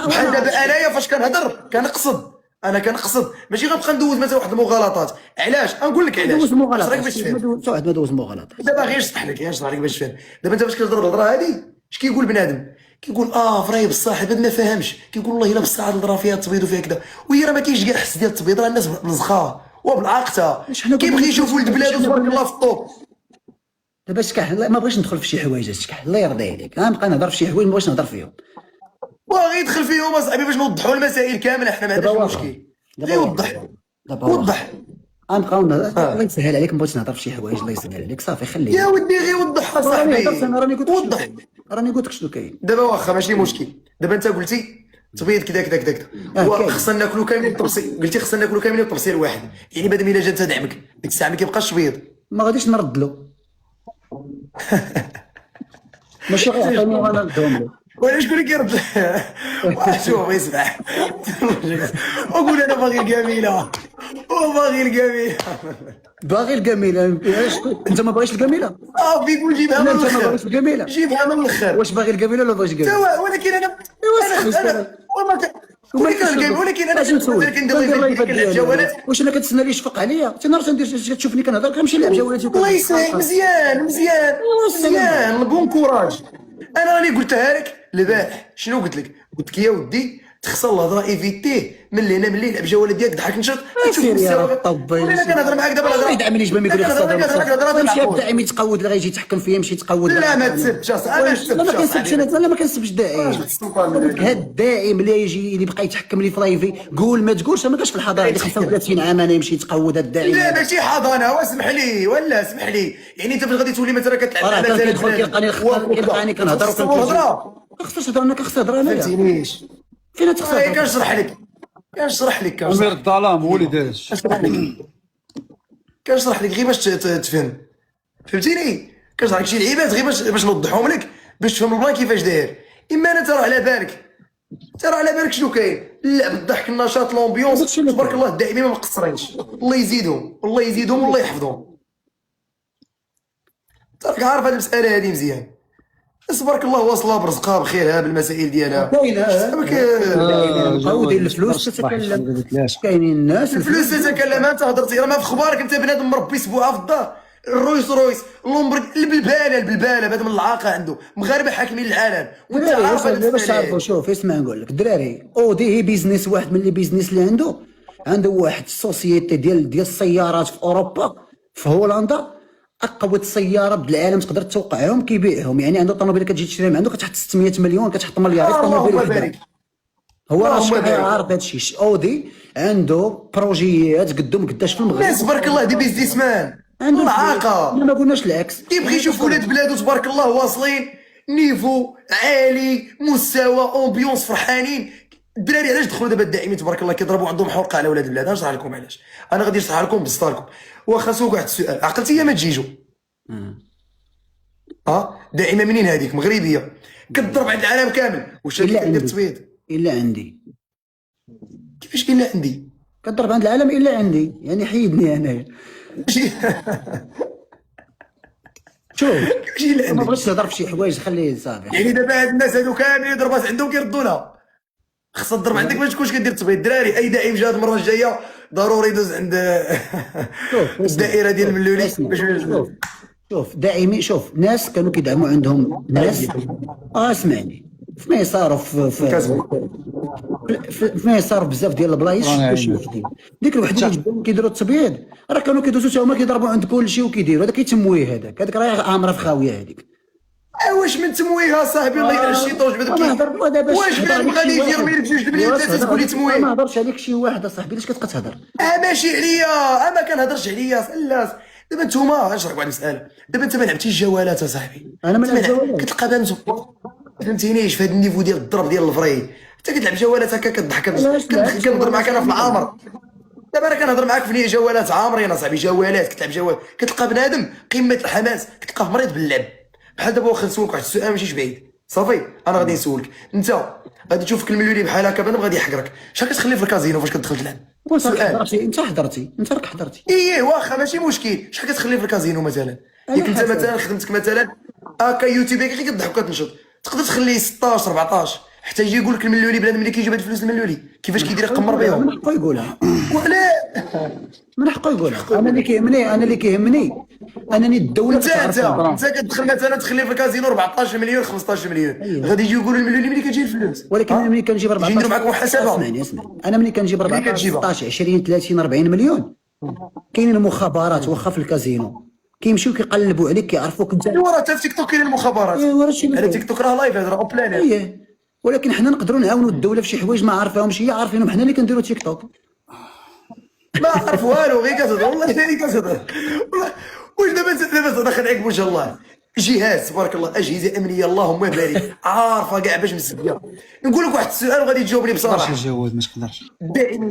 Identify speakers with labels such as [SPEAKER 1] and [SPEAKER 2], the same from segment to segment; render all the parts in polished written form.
[SPEAKER 1] بحال دابا انايا فاش كنهضر كنقصد ماشي غنبقى ندوز مثلا واحد المغالطات. علاش؟ غنقول لك علاش.
[SPEAKER 2] دوز مغالطات
[SPEAKER 1] باش تفهم.
[SPEAKER 2] واحد ما دوز مغالطات.
[SPEAKER 1] دابا غير نشرح لك باش تفهم. دابا انت فاش كتهضر الهضره هادي اش كيقول بنادم؟ كيقول فراه بصح هذا ما فاهمش. كيقول والله الا بصح هاد الهضره فيها التبيض وفيها كذا، وهي راه ما كاينش كاع حس ديال التبيض، راه الناس مزخا وبالعقته كيبغي يشوف ولد بلادو تبارك الله في الطوب.
[SPEAKER 2] دابا شكح ما بغيتش ندخل في شي حوايج شكح الله يرضي عليك، غنبقى نهضر في شي حوايج ما بغيتش نهضر فيهم.
[SPEAKER 1] باغي يدخل فيهم اصاحبي باش نوضحوا المسائل كامله، حنا ما عندناش مشكل. غير وضح
[SPEAKER 2] غنبقاو الله يسهل عليك، ما بغيتش نهضر في شي حوايج الله يسهل عليك صافي خليه.
[SPEAKER 1] يا ودي غير وضح اصاحبي.
[SPEAKER 2] وضح راني قلت لك شنو كاين.
[SPEAKER 1] دابا واخا ماشي مشكل. دابا انت قلتي تبيض كذا كذا كذا كذا خصنا ناكلو كاملين التبصيل. قلتي خصنا ناكلو كاملين التبصيل واحد، يعني بعد ما جا تدعمك ديك الساعه ما كيبقاش تبيض.
[SPEAKER 2] ما غاديش نرد له ماشي غيعطيني وانا ندهم له.
[SPEAKER 1] ولا شكون اللي كيرد؟ شوف اسمع وقول انا باغي الجميله وباغي الجميله.
[SPEAKER 2] باغي الجميله انت ما باغيش الجميله؟
[SPEAKER 1] بيقول جيبها من
[SPEAKER 2] انت ما باغيش
[SPEAKER 1] الاخر.
[SPEAKER 2] الجميله؟
[SPEAKER 1] جيبها من الاخر.
[SPEAKER 2] واش باغي الجميله ولا باغيش الجميله؟
[SPEAKER 1] ولكن انا ولكن انا كندير الجوالات.
[SPEAKER 2] واش انا كتسنى لي يشفق عليا؟ انت نهار تندير تشوفني كنهضر كنمشي نلعب جوالاتي.
[SPEAKER 1] الله يسهل. مزيان البون كوراج. انا راني قلتها لك البارح. شنو قلت لك؟ قلت لك يا ودي تخسر الهضره ايفيتيه من هنا ملي يلعب جوالات ديالك ضحك نشط تشوف
[SPEAKER 2] يا طبي.
[SPEAKER 1] انا كنهضر معاك دابا الهضره.
[SPEAKER 2] ما يدعمنيش ما يقول لك الصدر ماشي الداعم يتقود اللي غيجي يتحكم فيا يمشي يتقود.
[SPEAKER 1] لا ما تسبش انا
[SPEAKER 2] ما كنسبش انا لا ما كنسبش داعم. هاد الداعم اللي يجي اللي بقى يتحكم لي في لايفي قول ما تقولش ما كاش في الحضاره اللي 35 عام انا يمشي يتقود هاد الداعم.
[SPEAKER 1] لا ماشي حضانه واسمح لي ولا اسمح لي يعني انت فاش غادي تولي مثلا كتلعب على مثلا
[SPEAKER 2] كيدخل كيلقاني كنهضر خصك تهضر انا كنخسر هضره انايا
[SPEAKER 1] فهمتينيش.
[SPEAKER 2] فين تخسر.
[SPEAKER 1] كنشرح لك
[SPEAKER 3] امير الظلام هو اللي داز.
[SPEAKER 1] كنشرح لك غير باش تفهم. فهمتيني. كنشرح لك شي لعيبات غير باش نوضحهم لك باش تفهم البلان كيفاش داير. اما انا ترى على بالك شنو كاين. اللعب الضحك النشاط لومبيونس تبارك الله الداعمين ما مقصرينش. الله يزيدهم والله يحفظهم. راك عارف هاد المساله هادي مزيان. تبارك الله واصله برزقها بخيرها بالمسائل ديالها.
[SPEAKER 2] كاين الفلوس تتكلم. كاينين الناس
[SPEAKER 1] الفلوس تتكلم. انت هضرتي راه ما في خبارك. انت بنادم مربي سبوعه في الدار. رويس لومبرغ البلباله بعد من العاقه عنده مغاربه حاكمين العالم وانت عارف هذا.
[SPEAKER 2] باش تعرفوا شوف اسمع نقول لك الدراري اودي هي بيزنس واحد من لي بيزنس اللي عنده واحد السوسيتي ديال السيارات في اوروبا في هولندا. اقوى سياره بالعالم تقدر توقعهم كيبيعهم. يعني عنده طوموبيل كتجي تشري عنده كتحط 600 مليون كتحط مليار في طوموبيل واحد. هو راه عارف هادشي. اودي عنده بروجيات قداش في المغرب.
[SPEAKER 1] تبارك الله دي بيزنس مان العاقه.
[SPEAKER 2] ما قلناش العكس.
[SPEAKER 1] كيبغي يشوف ولاد بلادو تبارك الله واصلين نيفو عالي مستوى امبيونس فرحانين. الدراري علاش دخلوا دابا الداعمين تبارك الله كيضربوا عندهم حرقه على ولاد البلاد؟ نشرح لكم علاش. انا غادي نشرح لكم بسطاركم. واخا سوق واحد السؤال عقلتي يا ما تجيجو داعمه منين هذيك مغربيه كتضرب عند العالم كامل. واش هذيك كدير تبيض؟
[SPEAKER 2] الا عندي.
[SPEAKER 1] كيفاش الا عندي؟
[SPEAKER 2] كضرب عند العالم الا عندي يعني حيدني انايا. شوف ما بغيتش نهضر في شي حوايج خليه صافي.
[SPEAKER 1] يعني دابا هاد الناس هادو كاملين ضربات عندهم كيردونا. خاصها تضرب عندك ما تكونش كدير تبيض. الدراري اي داعم جا المره الجايه ضروري يدوز عند الدائره ديال الملولي باش
[SPEAKER 2] شوف داعمي. شوف ناس كانوا كيدعموا عندهم ناس اسمعني في ميسار في ميسار بزاف ديال البلايص ديك الوحده اللي جبدهم كيديروا التبييض راه كانوا كيدوزوا حتى هما كيضربوا عند كلشي وكيديروا هذا كيتمويه. هذاك راه عامره في خاويه هذيك.
[SPEAKER 1] واش من تمويها صاحبي الله يلعن الشيطان جبدك. واش بنادم غادي يجي يرمي بجوج المليون ثلاثه تقول لي تمويه؟
[SPEAKER 2] ما هضرش عليك شي واحد اصاحبي علاش كتبقى تهضر؟
[SPEAKER 1] ماشي عليا ما كنهضرش عليا سلاس. دابا نتوما نشرح واحد المساله. دابا انت ما لعبتيش الجوالات اصاحبي.
[SPEAKER 2] انا ما لعبتش جوالات.
[SPEAKER 1] كتلقى بان فهمتينيش في هذا النيفو ديال الضرب ديال الفري. انت كتلعب جوالات هكا كضحك كنهضر معاك انا في العامر. دابا انا كنهضر معاك في جوالات عامرين اصاحبي. جوالات كتلعب جوال كتلقى بنادم قمه الحماس كتلقاه مريض باللعب. بحال دابا واخا نسولك واحد السؤال ماشيش بعيد صافي. انا غادي نسولك انت غادي تشوف في المليوني بحال هكا بنادم غادي يحقرك. شحال كتخلي في الكازينو فاش كتدخل تلعب؟
[SPEAKER 2] انت حضرتي انت راك حضرتي.
[SPEAKER 1] واخا ماشي مشكل. شحال كتخلي في الكازينو مثلا؟ ياك انت مثلا خدمتك مثلا هكا يوتيوب غير كتضحك وكتنشط تقدر تخلي 16 14 حتى يجي يقول لك المليوني بنادم اللي كيجيب هاد الفلوس المليوني كيفاش كيدير يقمر
[SPEAKER 2] من
[SPEAKER 1] بهم.
[SPEAKER 2] حقه يقولها،
[SPEAKER 1] ولا
[SPEAKER 2] من حقه يقولها. انا اللي كيهمني انني الدوله
[SPEAKER 1] انت كتدخل مثلا تخلي في الكازينو 14 مليون 15 مليون،
[SPEAKER 2] أيوة.
[SPEAKER 1] غادي يجي يقولوا المليوني ملي كتجي الفلوس.
[SPEAKER 2] ولكن انا ملي كنجيب 14
[SPEAKER 1] يجي نديروا معاك محاسبه.
[SPEAKER 2] اسمعني انا ملي كنجيب 14 16 20 30 40 مليون، كاينين المخابرات واخا في الكازينو كيمشيو كيقلبوا عليك كيعرفوك انت.
[SPEAKER 1] ايوا راه حتى في تيك توك كاين المخابرات.
[SPEAKER 2] ايوا راه شي
[SPEAKER 1] على تيك توك راه لايف، هذا راه بلان.
[SPEAKER 2] اييه، ولكن حنا نقدروا نعاونوا الدوله في شي حوايج ما عارفاهمش هي، عارفينهم حنا اللي كنديروا تيك توك.
[SPEAKER 1] ما عرف والو، غير كتهضر والله غير كتهضر. واش دابا داخل عليك ما شاء الله جهاز تبارك الله، اجهزه امنيه اللهم بارك عارفه كاع باش مسديه. نقول لك واحد السؤال وغادي تجاوبني
[SPEAKER 3] ما تقدرش
[SPEAKER 1] بصراحه.
[SPEAKER 3] الجواد، ما تقدرش.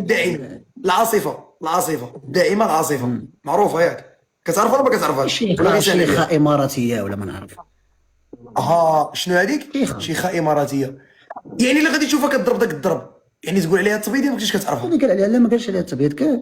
[SPEAKER 1] دائما العاصفه دائما العاصفه معروفه ياك، كتعرفها ولا ما كتعرفهاش؟ ولا غير سامع بها؟
[SPEAKER 2] شيخه اماراتيه ولا ما نعرف.
[SPEAKER 1] شنو هذيك؟ شيخه اماراتيه. يعني اللي غادي تشوفها كضرب داك الضرب، يعني تقول عليها التبيض ما كنتيش كتعرفها.
[SPEAKER 2] اللي قال عليها لا ما قالش عليها التبيض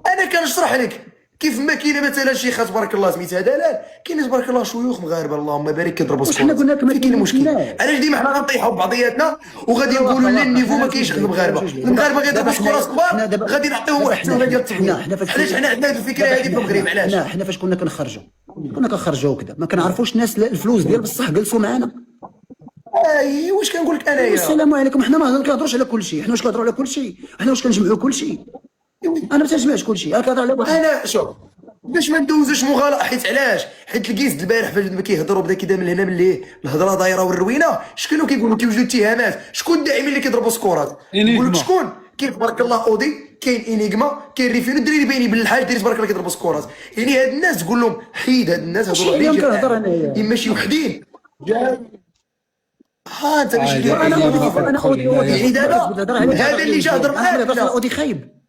[SPEAKER 1] انا كنشرح لك كيف ما كاينه مثلا شيخه تبارك الله سميتها دلال، كاين تبارك الله شيوخ مغاربه اللهم بارك كيضربوا السكور.
[SPEAKER 2] حنا قلنا لك ما
[SPEAKER 1] فين كاين المشكل؟
[SPEAKER 2] لا.
[SPEAKER 1] علاش ديما حنا غنطيحوا ببعضياتنا وغادي نقولوا لا النيفو ما كاينش عند المغاربه، المغاربه غيضربوا سكورات كبار غادي نعطيهم واحد التهمه ديال التبييض. علاش حنا عندنا هذه الفكره هذه في المغرب؟ علاش؟
[SPEAKER 2] حنا فاش كنا كنخرجوا كذا ما كنعرفوش الناس الفلوس ديال بصح جلسوا معنا.
[SPEAKER 1] واش كنقول لك انايا؟
[SPEAKER 2] السلام عليكم. حنا ما كنهضروش على كل شيء، حنا واش كنهضروا على كل شيء؟ حنا واش كنجمعوا كل شيء؟ انا ما تنجمعش كل شيء، انا كنهضر على واحد.
[SPEAKER 1] انا شوف باش ما ندوزوش مغالطه، حيت علاش؟ حيت الكيس البارح فاش ما كيهضروا بدا كذا من هنا من ليه الهضره دايره والروينه، شكون كيقولوا كيوجدوا اتهامات، شكون الداعمين اللي كيضربوا سكورات؟ يقول لك شكون؟ كاين تبارك الله اودي، كاين انيغما، كاين ريفينو، الدراري باينين بالحال داير تبارك الله كيضربوا سكورات. يعني هاد الناس تقول لهم حيد هاد الناس هادو
[SPEAKER 2] اليوم كنهضر انايا
[SPEAKER 1] اما شي وحدين انت ماشي
[SPEAKER 2] انا اودي
[SPEAKER 1] يعني دابا هذا اللي جا هضر معاك
[SPEAKER 2] اودي خايب.